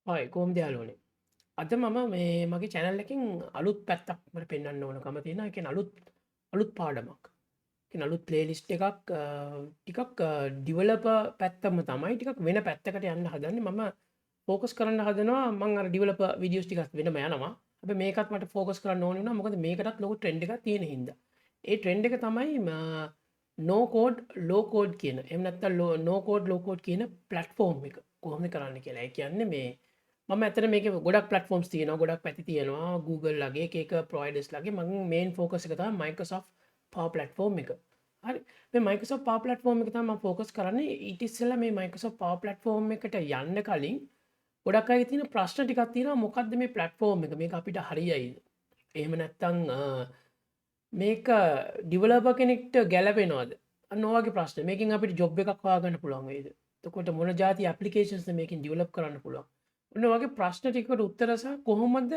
හයි කොහොමද යාළුවනේ? අද මම මේ මගේ channel එකකින් අලුත් පැත්තක් මට පෙන්වන්න ඕනකම තියෙනවා. ඒ කියන්නේ අලුත් පාඩමක්. කියන්නේ අලුත් playlist එකක් ටිකක් developer පැත්තම තමයි ටිකක් වෙන පැත්තකට යන්න හදන්නේ. මම focus කරන්න හදනවා මම අර developer videos ටිකක් වෙනම යනවා. හැබැයි මේකත් මට focus කරන්න ඕනේ වුණා. මොකද මේකටත් ලොකු trend එකක් තියෙන හින්දා. ඒ trend එක තමයි no code low code කියන. එහෙම නැත්නම් no code low code කියන platform එක කොහොමද කරන්න කියලා. ඒ කියන්නේ මේ මම ඇතන මේක ගොඩක් පලටෆෝම්ස් තියෙනවා ගොඩක් පැති තියෙනවා Google ලගේ එක ප්‍රයිඩස් ලගේ මං මේන් ෆෝකස් එක තමයි Microsoft Power Platform එක. හරි මේ Microsoft Power Platform එක තමයි මම ෆෝකස් කරන්නේ. ඊට ඉස්සෙල්ලා මේ Microsoft Power Platform එකට යන්න කලින් ගොඩක් අය තියෙන ප්‍රශ්න ටිකක් තියෙනවා මොකද්ද මේ platform එක මේක අපිට හරියයිද? එහෙම නැත්නම් මේක ඩිවලොපර් කෙනෙක්ට ගැලපෙනවද? අන්න ඔය වගේ ප්‍රශ්න. මේකෙන් අපිට ජොබ් එකක් හොයාගන්න පුළුවන් වේද? එතකොට මොන જાති ඇප්ලිකේෂන්ස් මේකෙන් ඩිවලොප් කරන්න පුළුවන්? ඔන්න වගේ ප්‍රශ්න ටිකට උත්තර සහ කොහොමද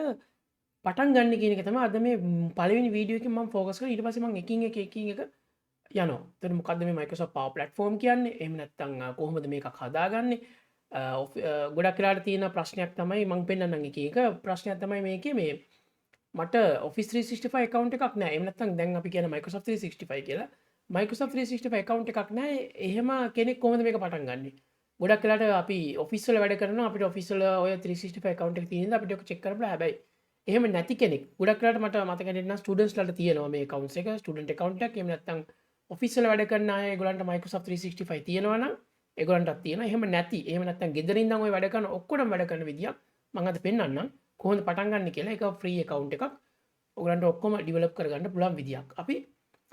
පටන් ගන්න කියන එක තමයි අද මේ පළවෙනි වීඩියෝ එකෙන් මම ෆෝකස් කරන්නේ. ඊට පස්සේ මම එකින් එක යනවා. එතකොට මොකද්ද මේ Microsoft Power Platform කියන්නේ? එහෙම නැත්නම් කොහොමද මේකක් හදාගන්නේ? ගොඩක් වෙලාවට තියෙන ප්‍රශ්නයක් තමයි මම පෙන්නන්නම් එක එක ප්‍රශ්නයක් තමයි මේකේ මේ මට Office 365 account එකක් නැහැ. එහෙම නැත්නම් දැන් අපි කියන Microsoft 365 කියලා. Microsoft 365 account එකක් නැහැ. එහෙම කෙනෙක් කොහොමද මේක පටන් ගන්නෙ? ගොඩක් වෙලාට අපි ඔෆිස් වල වැඩ කරනවා අපිට ඔෆිස් වල ඔය 365 account එක තියෙන නිසා අපිට ඒක චෙක් කරලා හැබැයි එහෙම නැති කෙනෙක් ගොඩක් වෙලාට මට මතක හිටින්න ස්ටුඩන්ට්ස් ලාට තියෙනවා මේ accounts එක ස්ටුඩන්ට් account එකක් එහෙම නැත්නම් ඔෆිස් වල වැඩ කරන අය ඒගොල්ලන්ට Microsoft 365 තියෙනවා නම් ඒගොල්ලන්ටත් තියෙනවා එහෙම නැති එහෙම නැත්නම් ගෙදර ඉඳන් ඔය වැඩ කරන ඔක්කොටම වැඩ කරන විදියක් මම අද පෙන්නන්නම් කොහොමද පටන් ගන්න කියලා ඒක ෆ්‍රී account එකක් ඔයගොල්ලන්ට ඔක්කොම ඩෙවලොප් කරගන්න පුළුවන් විදියක් අපි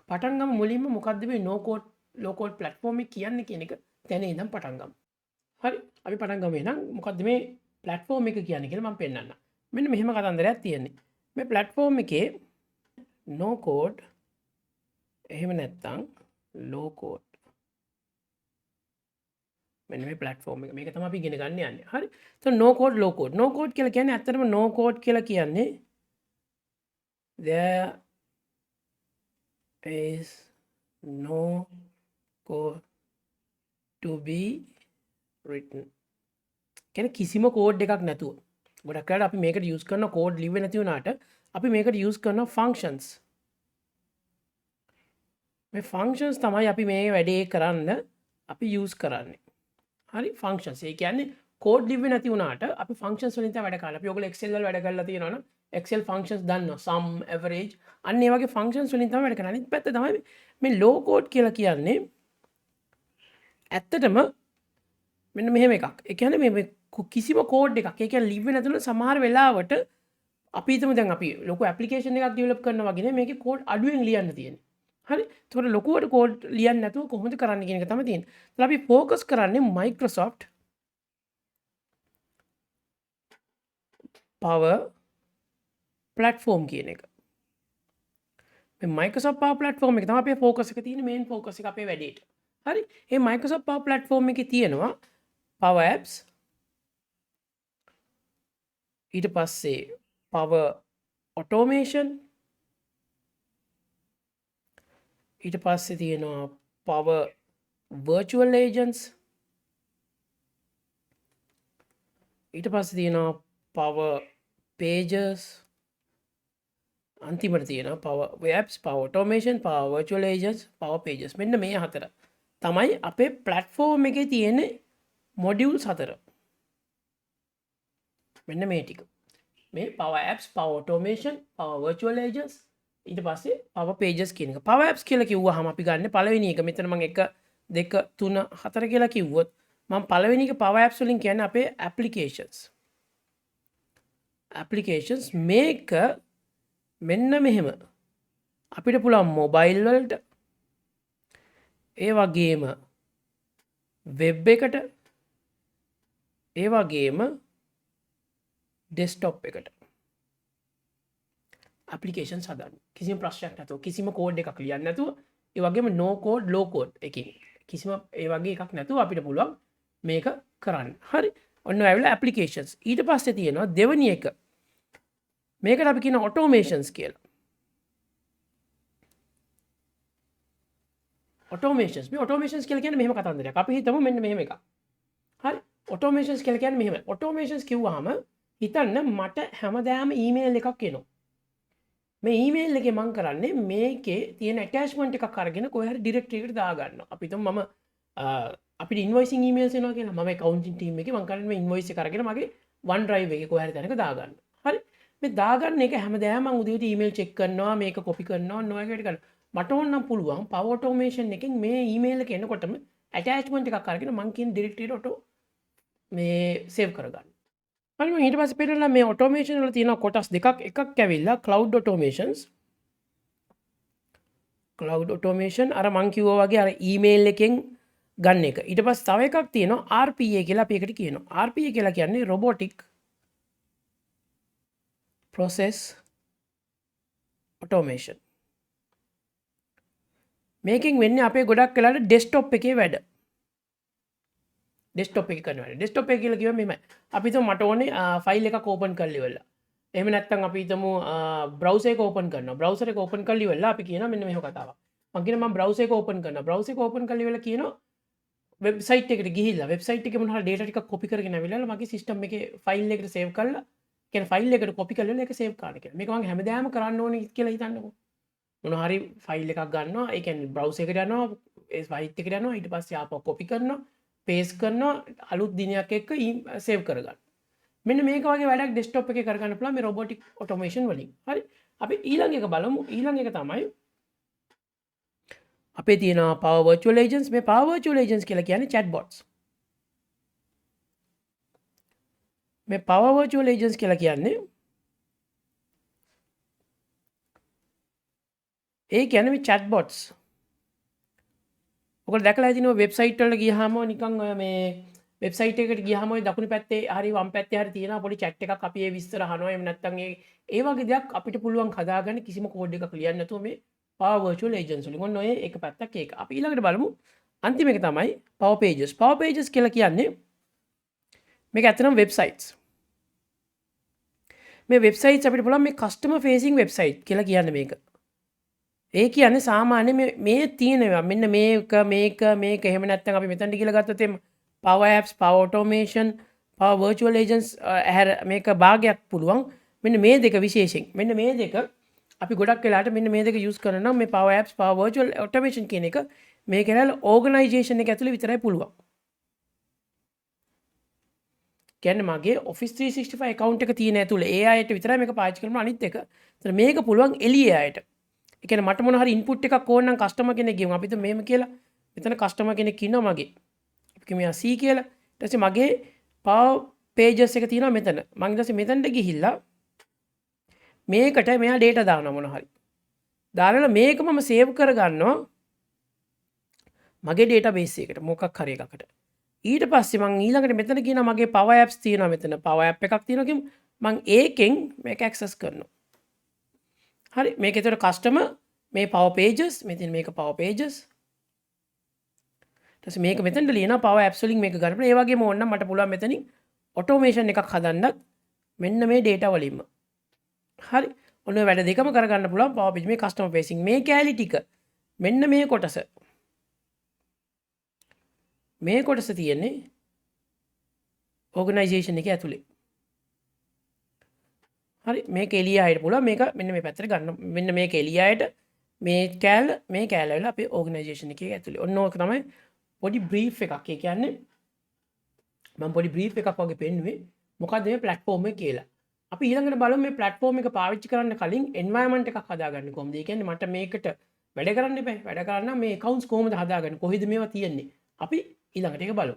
පටන් ගමු මුලින්ම මොකද්ද මේ no code low code platform එක කියන්නේ කියන එක දැන ඉඳන් පටන් ගමු හරි අපි පටන් ගමු එහෙනම් මොකද්ද මේ platform එක කියන්නේ කියලා මම පෙන්නන්නම්. මෙන්න මෙහෙම කතන්දරයක් තියෙන්නේ. මේ platform එකේ no code එහෙම නැත්නම් low code මෙන්න මේ platform එක. මේක තමයි අපි ඉගෙන ගන්න යන්නේ. හරි. එතකොට no code low code. no code කියලා කියන්නේ ඇත්තටම no code කියලා කියන්නේ there is no code to be written. කියන්නේ කිසිම කෝඩ් එකක් නැතුව. ගොඩක් වෙලාවට අපි මේකට යූස් කරන කෝඩ් ලිව්වේ නැති වුණාට අපි මේකට යූස් කරන ෆන්ක්ෂන්ස්. මේ ෆන්ක්ෂන්ස් තමයි අපි මේ වැඩේ කරන්න අපි යූස් කරන්නේ. හරි ෆන්ක්ෂන්ස්. ඒ කියන්නේ කෝඩ් ලිව්වේ නැති වුණාට අපි ෆන්ක්ෂන්ස් වලින් තමයි වැඩ කරන්නේ. අපි ඔයගොල්ලෝ Excel වල වැඩ කරලා තියෙනවා නම් Excel functions දන්නවා. sum, average අන්න ඒ වගේ ෆන්ක්ෂන්ස් වලින් තමයි වැඩ කරන්නේ. අනිත් පැත්ත තමයි මේ low code කියලා කියන්නේ ඇත්තටම මෙන්න මෙහෙම එකක්. ඒ කියන්නේ මේ කිසිම කෝඩ් එකක් ඒ කියන්නේ ලිව්වේ නැතුන සමහර වෙලාවට අපි හිතමු දැන් අපි ලොකු ඇප්ලිකේෂන් එකක් ඩෙවලොප් කරනවා වගේ නේ මේකේ කෝඩ් අඩුවෙන් ලියන්න තියෙන්නේ. හරි. ඒතකොට ලොකුවට කෝඩ් ලියන්න නැතුව කොහොමද කරන්න කියන එක තමයි තියෙන්නේ. ඒත් අපි ફોකස් කරන්නේ Microsoft Power Platform කියන එක. මේ Microsoft Power Platform එක තමයි අපේ ફોකස් එක තියෙන්නේ මේන් ફોකස් එක අපේ වැඩේට. හරි. මේ Microsoft Power Platform එකේ තියෙනවා Power Apps ඊට පස්සේ Power Automation ඊට පස්සේ තියෙනවා Power Virtual Agents ඊට පස්සේ තියෙනවා Power Pages අන්තිමට තියෙනවා Power Apps Power Automation Power Virtual Agents Power Pages මෙන්න මේ හතර තමයි අපේ platform එකේ තියෙන modules හතර මෙන්න මේ ටික මේ Power Apps Power Automation Power Virtual Agents ඊට පස්සේ Power Pages කියන එක. Power Apps කියලා කිව්වහම අපි ගන්න පළවෙනි එක. මෙතන මම 1 2 3 4 කියලා කිව්වොත් මම පළවෙනි එක Power Apps වලින් කියන්නේ අපේ applications. applications මේක මෙන්න මෙහෙම අපිට පුළුවන් mobile වලට ඒ වගේම web එකට ඒ වගේම desktop එකට applications හදන්න. කිසිම ප්‍රශ්නයක් නැතුව කිසිම කෝඩ් එකක් ලියන්න නැතුව ඒ වගේම no code low code එකකින් කිසිම ඒ වගේ එකක් නැතුව අපිට පුළුවන් මේක කරන්න. හරි. ඔන්න ඇවිල්ලා applications. ඊට පස්සේ තියෙනවා දෙවෙනි එක. මේකට අපි කියන automations කියලා. automations. මේ automations කියලා කියන්නේ මෙහෙම කතන්දරයක්. අපි හිතමු මෙන්න මෙහෙම එකක්. හරි. ඔටෝමේෂන්ස් කියලා කියන්නේ මෙහෙම. ඔටෝමේෂන්ස් කිව්වහම හිතන්න මට හැමදාම ඊමේල් එකක් එනවා. මේ ඊමේල් එකේ මම කරන්නේ මේකේ තියෙන ඇටැච්මන්ට් එකක් අරගෙන කොහේ හරි ඩිරෙක්ටරි එකට දාගන්නවා. අපි හිතමු මම අපිට ඉන්වොයිසිං ඊමේල්ස් එනවා කියලා. මම ඇකවුන්ටිං ටීම් එකේ මම කරන්නේ මේ ඉන්වොයිස් එක අරගෙන මගේ OneDrive එකේ කොහේ හරි තැනක දාගන්න. හරි. මේ දාගන්න එක හැමදාම මම උදේට ඊමේල් චෙක් කරනවා, මේක කොපි කරනවා, නොයෙක් වැඩ කරනවා. මට ඕන නම් පුළුවන් Power Automation එකෙන් මේ ඊමේල් එක එනකොටම ඇටැච්මන්ට් එකක් අරගෙන මං කියන ඩිරෙක්ටරියට ඔටෝ මේ සේව් කරගන්න. හරි මම ඊට පස්සේ පෙන්නලා මේ ඔටෝමේෂන් වල තියෙන කොටස් දෙකක්. එකක් ඇවිල්ලා cloud automations. cloud automation අර මං කිව්වා වගේ අර ඊමේල් එකෙන් ගන්න එක. ඊට පස්සේ තව එකක් තියෙනවා RPA කියලා අපි එකට කියනවා. RPA කියලා කියන්නේ robotic process automation. මේකෙන් වෙන්නේ අපේ ගොඩක් වෙලාවට ඩෙස්ක්ටොප් එකේ වැඩ. ඩෙස්ක්ටොප් එකේ කරන වැඩ. ඩෙස්ක්ටොප් එක කියලා කිව්වම මෙහෙමයි. අපි හිතමු මට ඕනේ ෆයිල් එකක් ඕපන් කරලා ඉවරලා. එහෙම නැත්නම් අපි හිතමු බ්‍රවුසර් එක ඕපන් කරනවා. බ්‍රවුසර් එක ඕපන් කරලා ඉවරලා අපි කියනවා මෙන්න මෙහෙම කතාවක්. මම කියනවා මම බ්‍රවුසර් එක ඕපන් කරනවා. බ්‍රවුසර් එක ඕපන් කරලා ඉවරලා කියනවා වෙබ්සයිට් එකට ගිහිල්ලා වෙබ්සයිට් එකේ මොනවා ඩේටා ටිකක් කොපි කරගෙන ඇවිල්ලා මගේ සිස්ටම් එකේ ෆයිල් එකට සේව් කරලා කියන්නේ ෆයිල් එකට කොපි කරලා ඒක සේව් කරන්න කියලා. මේක මම හැමදාම කරන්න ඕනේ කියලා හිතන්නකෝ. මොනවා හරි ෆයිල් එකක් ගන්නවා. ඒ කියන්නේ බ්‍රවුසර් එකට යනවා, ඒ සයිට් එකට යනවා, ඊට පස්සේ ආපහු කොපි කරනවා, පේස්ට් කරනවා, අලුත් දිනයක් එක්ක සේව් කරගන්න. මෙන්න මේක වගේ වැඩක් ඩෙස්ක්ටොප් එකේ කරගන්න පුළුවන් මේ robotic automation වලින්. හරි. අපි ඊළඟ එක බලමු. ඊළඟ එක තමයි අපේ තියෙනවා Power Virtual Agents. මේ Power Virtual Agents කියලා කියන්නේ chatbots. මේ Power Virtual Agents කියලා කියන්නේ ඒ කියන්නේ මේ chatbots. ඔයගොල්ලෝ දැකලා ඇතිනේ වෙබ්සයිට් වලට ගියාම නිකන් ඔය මේ වෙබ්සයිට් එකකට ගියාම ඔය දකුණු පැත්තේ හරි වම් පැත්තේ හරි තියෙනවා පොඩි chat එකක් අපි ඒ විස්තර අහනවා. එහෙම නැත්නම් ඒ වගේ දෙයක් අපිට පුළුවන් හදාගන්න කිසිම කෝඩ් එකක් ලියන්න නැතුව මේ Power Virtual Agents වලින්. ඔන්න ඔය එක පැත්තක් ඒක. අපි ඊළඟට බලමු අන්තිම එක තමයි Power Pages. Power Pages කියලා කියන්නේ මේක ඇත්තටම වෙබ්සයිට්ස්. මේ වෙබ්සයිට්ස් අපිට පුළුවන් මේ කස්ටමර් ෆේසිං වෙබ්සයිට් කියලා කියන්නේ මේක. ඒ කියන්නේ සාමාන්‍ය මේ තියෙනවා මෙන්න මේක එහෙම නැත්නම් අපි මෙතනට කියලා ගත්තොත් එම් Power Apps, Power Automation, Power Virtual Agents මේක භාගයක් පුළුවන්. මෙන්න මේ දෙක විශේෂයෙන්. මෙන්න මේ දෙක අපි ගොඩක් වෙලාවට මෙන්න මේ දෙක යූස් කරනවා මේ Power Apps, Power Virtual Automation කියන එක මේ කරලා ඕගනයිසේෂන් එක ඇතුලේ විතරයි පුළුවන්. කියන්නේ මගේ Office 365 account එක තියෙන ඇතුලේ ඒ අයට විතරයි මේක පාවිච්චි කරන්න අනිත් එක. ඒතර මේක පුළුවන් එළියේ අයට. ඒ කියන්නේ මට මොන හරි ඉන්පුට් එකක් ඕන නම් කස්ටමර් කෙනෙක් ගෙවමු. අපි හිතමු මෙහෙම කියලා. මෙතන කස්ටමර් කෙනෙක් ඉන්නවා මගේ. අපි කියමු මෙයා C කියලා. ඊට පස්සේ මගේ Power Pages එක තියෙනවා මෙතන. මම ඊට පස්සේ මෙතනට ගිහිල්ලා මේකට මෙයා data දානවා මොන හරි. දාලා මේක මම සේව් කරගන්නවා මගේ database එකට මොකක් හරි එකකට. ඊට පස්සේ මම ඊළඟට මෙතන කියනවා මගේ Power Apps තියෙනවා මෙතන. Power App එකක් තියෙනවා කියමු. මම ඒකෙන් මේක access කරනවා. හරි මේක ඒතර කස්ටමර් මේ Power Pages මෙතන මේක Power Pages ඊට පස්සේ මේක මෙතනට ලියනවා Power Apps වලින් මේක ගන්න. ඒ වගේම ඕන නම් මට පුළුවන් මෙතනින් automation එකක් හදන්නත් මෙන්න මේ data වලින්ම. හරි ඔන්න ඔය වැඩ දෙකම කරගන්න පුළුවන් Power Page මේ customer facing මේ කැලි ටික මෙන්න මේ කොටස. මේ කොටස තියෙන්නේ organization එකේ ඇතුලේ. හරි මේක එළිය ආයෙත් පුළුවන් මේක මෙන්න මේ පැත්තට ගන්න. මෙන්න මේක එළිය ආයෙත් මේ කැල වල අපේ ඕගනයිසේෂන් එකේ ඇතුලේ. ඔන්න ඕක තමයි පොඩි බ්‍රීෆ් එකක්. ඒ කියන්නේ මම පොඩි බ්‍රීෆ් එකක් වගේ පෙන්නුවේ මොකද්ද මේ ප්ලැට්ෆෝම් එක කියලා. අපි ඊළඟට බලමු මේ ප්ලැට්ෆෝම් එක පාවිච්චි කරන්න කලින් එන්වයරන්මන්ට් එකක් හදාගන්න කොහොමද? ඒ කියන්නේ මට මේකට වැඩ කරන්න එපා. වැඩ කරන්න මේ accounts කොහොමද හදාගන්නේ? කොහෙද මේවා තියෙන්නේ? අපි ඊළඟට ඒක බලමු.